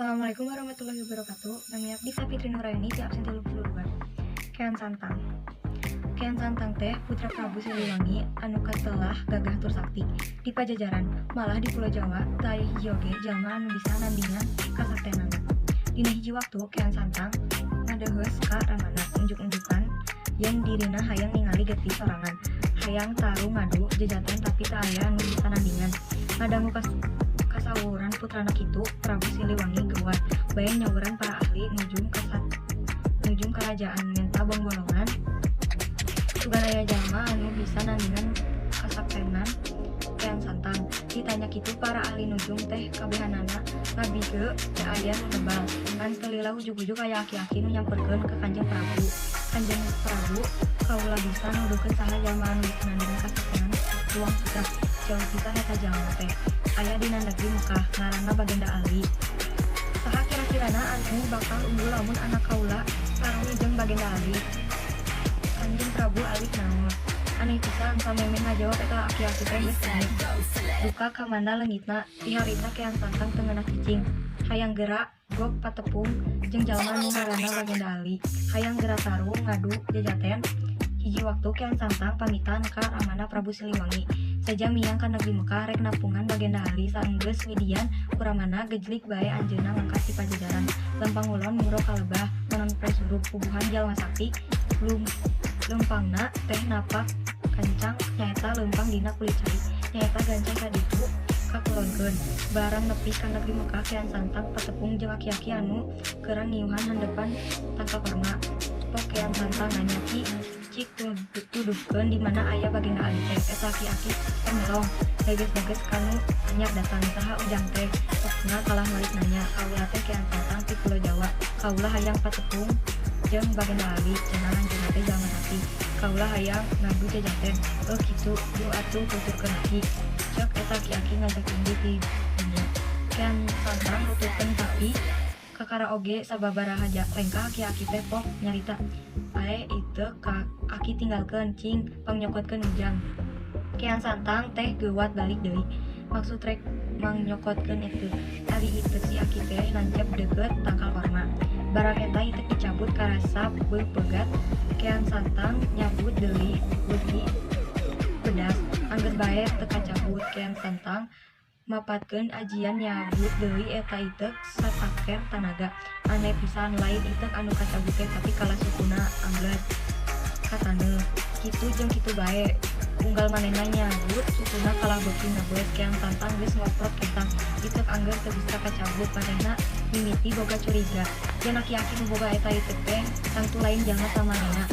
Assalamualaikum warahmatullahi wabarakatuh. Nami abdi Sapitri Nuraini ti absen 32. Kean Santang. Kean Santang teh putra Prabu Siliwangi anu katelah gagah tur sakti di Pajajaran, malah di Pulau Jawa teu aya hiji oge jalma anu bisa nandingan kasaktenana. Dina hiji waktu Kean Santang ngadeuheus ka Ramana unjuk-unjukan yang dirina hayang ningali getih sorangan. Hayang taruh ngadu jejaten tapi teu aya anu bisa nandingan. Ngadangu kasawuran putrana kitu Prabu Siliwangi geuat bae nyawuran para ahli nujung kerajaan menta bongbolongan sugan aya jalma anu bisa nandingan kasaktenan Kean Santang. Ditanya kitu para ahli nujung teh kabehanana ngabige teu aya nu nebal ngan kelila ujug-ujug aya aki-aki nu nyamperkeun ka Kanjeng Prabu. Kanjeng Prabu kaula bisa nuduhkeun saha jalma anu bisa nandingan kasaktenan ruang putra jauh pisan eta jalma teh aya dina negeri Mekah ngaranna Bagenda Ali. Saha kira-kirana anu bakal unggul lamun anak kaula sareng jeung Bagenda Ali? Kanjeng Prabu alik naon? Aneh pisan sameme ngajawab eta aki-aki teh geus naik. Duka ka manda leungitna ti harita Kean Santang teu ngeunah cicing. Hayang geura gok patepung jeung jalma nu ngaranna Bagenda Ali. Hayang geura taruh ngadu jejaten. Hiji waktu Kean Santang pamitan ka Ramana Prabu Siliwangi. Saja miang ka negeri Mekah rek napungan Bagenda Ali saenggeus widian ku Ramana gejlik bae anjeunna ngangkat ti Pajajaran. Lempang ulon muro kalebah menon presurup pubuhan jalma sakti. Lempangna teh napak kancang nyaeta lempang dina kulit cai. Nyaeta gancang kaditu kakulonkeun. Barang nepi ka negeri Mekah Kean Santang patepung jeung aki-aki anu keurang ngiuhan handepan tangka korma. Pok Kean Santang nanya ki cik tuduhkeun di mana aya Bagenda Ali teh. Eta aki-aki melong geges-geges kanu anyar datang saha ujang teh. Pokna kalah malik nanya kaula teh Kean Santang ti Pulau Jawa. Kaula hayang patepung jeung Bagenda Ali cenah anjeunna teh jalma sakti. Kaula hayang ngadu jejaten. Oh kitu yuk atuh tuturkeun aki. Cek eta aki-aki ngajak indi ti dinya. Kean Santang nuturkeun tapi kakara oge sababaraha lengkah aki-aki teh pok nyarita. Ae itu ka aki tinggalkeun cing pangnyokoteun ujang. Kean Santang teh geuwat balik deui. Maksud rek mangnyokoteun itu. Ari itu si aki teh nancep deukeut tangkal korma. Barang eta itek dicabut karasa pegat. Kean Santang nyabut deui beuki pedas. Angger bae teu kacabut Kean Santang mapatkeun ajian nyabut deui eta itek sasaker tanaga. Aneh pisan lain itek anu kacabut teh tapi kalah sukuna anglet katane kitu jeung kitu bae. Unggal manehna nyabut sukuna kalah beuki ngabeus. Kean Santang geus ngoprot ketang itek angger teu bisa kacabut. Manehna mimiti boga curiga yen aki-aki nu boga eta itek teh tangtu lain jalma samarena.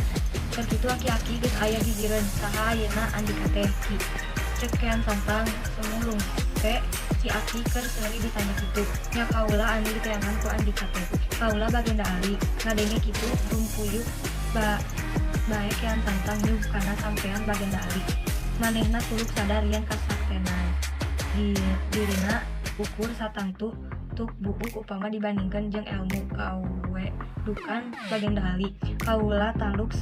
Keur kitu aki-aki geus aya gigireun saha ayeuna andika teh ki. Cek Kean Santang semulung si aki keur seuli ditanya kitu. Nya kaula anu diteangan ku andika teh. Kaula Bagenda Ali. Ngadenge kitu rumpuyuk bae Kean Santang nyuh kana sampean Bagenda Ali. Manehna tuluk sadar yen kasaktenan dirina ukur satangtu tuk buuk upama dibandingkeun jeung ilmu kawe dukan Bagenda Ali. Kaula taluk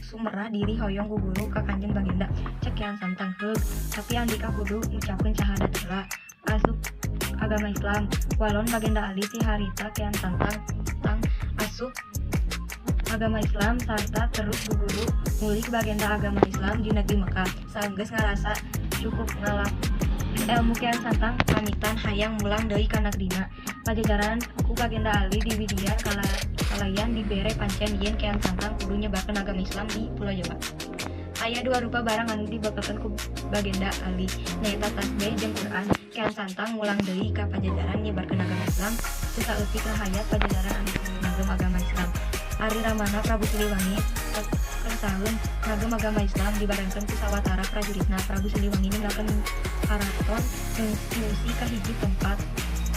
sumerah diri hoyong guguru ka Kanjeng Bagenda. Cek Kean Santang heug tapi andika kudu ngucapkeun syahadat heula asup agama Islam. Walon Bagenda Ali ti harita Kean Santang asup agama Islam sarta terus guguru ngulik Bagenda agama Islam di negeri Mekah. Saenggeus ngarasa cukup ngalap ilmu Kean Santang pamitan hayang mulang deui ka negrina Pajajaran ku Bagenda Ali di widian kalayan dibere pancen yen Kean Santang kudu nyebarkeun agama Islam di Pulau Jawa. Aya dua rupa barang anu dibekelkeun ku Bagenda Ali nyaeta tasbih jeung Quran. Kean Santang mulang deui ka Pajajaran nyebarkeun agama Islam teu saeutik hayat Pajajaran anu ngagem agama Islam. Ari Ramana Prabu Siliwangi saeun ngagem agama Islam dibarengkeun ku sawatara prajuritna. Prabu Siliwangi ninggalkeun karaton ngungsi ka hiji tempat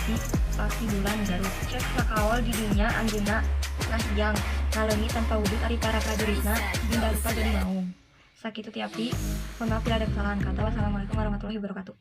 di Pakibulan Garut. Cek sakaol di dinya anjeunna ngahiang ngaleungi tanpa wudhu ari para prajuritna dinda lupa jadi maung. Sakitu ti abdi. Mohon maaf bila ada kesalahan kata. Wassalamualaikum warahmatullahi wabarakatuh.